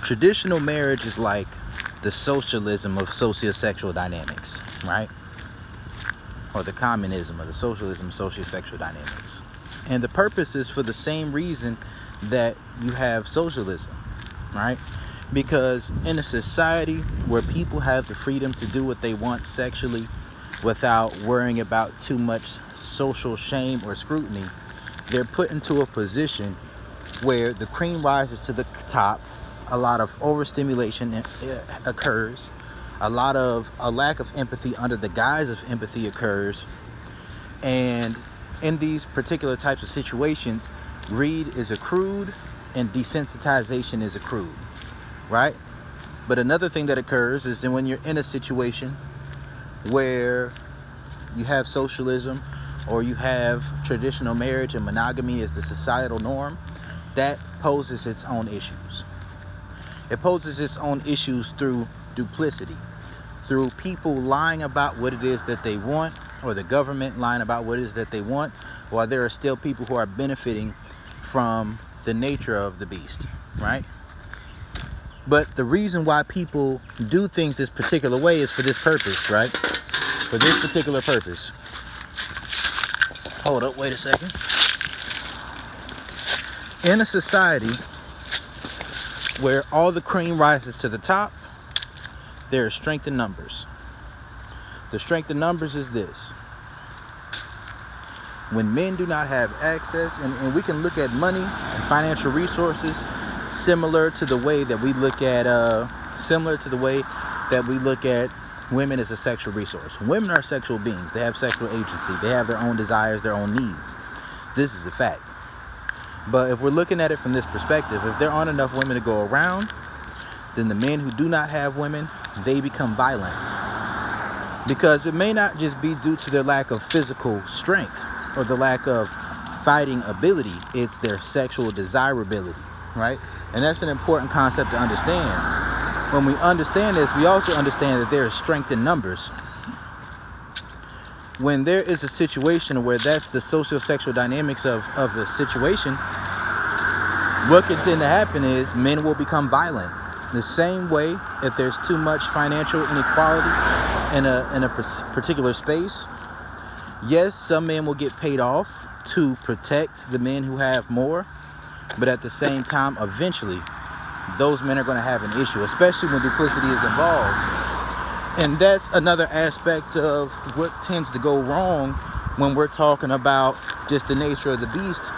Traditional marriage is like the socialism of sociosexual dynamics, right? Or the communism or the socialism of sociosexual dynamics. And the purpose is for the same reason that you have socialism, right? Because in a society where people have the freedom to do what they want sexually without worrying about too much social shame or scrutiny, they're put into a position where the cream rises to the top, a lot of overstimulation occurs, a lack of empathy under the guise of empathy occurs, and in these particular types of situations, greed is accrued and desensitization is accrued, right? But another thing that occurs is that when you're in a situation where you have socialism or you have traditional marriage and monogamy as the societal norm, that poses its own issues. It poses its own issues through duplicity, through people lying about what it is that they want, or the government lying about what it is that they want, while there are still people who are benefiting from the nature of the beast, right? But the reason why people do things this particular way is for this purpose, right? For this particular purpose. Hold up, wait a second. In a society where all the cream rises to the top, there is strength in numbers. The strength in numbers is this. When men do not have access, and we can look at money and financial resources similar to the way that we look at women as a sexual resource. Women are sexual beings. They have sexual agency. They have their own desires, their own needs. This is a fact. But if we're looking at it from this perspective, if there aren't enough women to go around, then the men who do not have women, they become violent. Because it may not just be due to their lack of physical strength or the lack of fighting ability, it's their sexual desirability, right? And that's an important concept to understand. When we understand this, we also understand that there is strength in numbers. When there is a situation where that's the sociosexual dynamics of the situation, what can tend to happen is men will become violent. The same way, if there's too much financial inequality in a particular space, yes, some men will get paid off to protect the men who have more, but at the same time, eventually, those men are going to have an issue, especially when duplicity is involved. And that's another aspect of what tends to go wrong when we're talking about just the nature of the beast,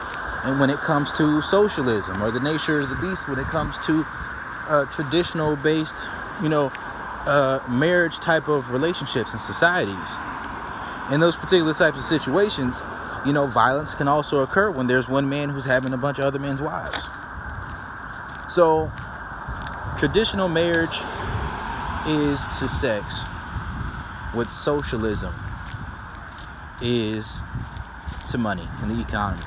and when it comes to socialism, or the nature of the beast when it comes to traditional based, marriage type of relationships and societies. In those particular types of situations, violence can also occur when there's one man who's having a bunch of other men's wives. So, traditional marriage is to sex what socialism is to money and the economy.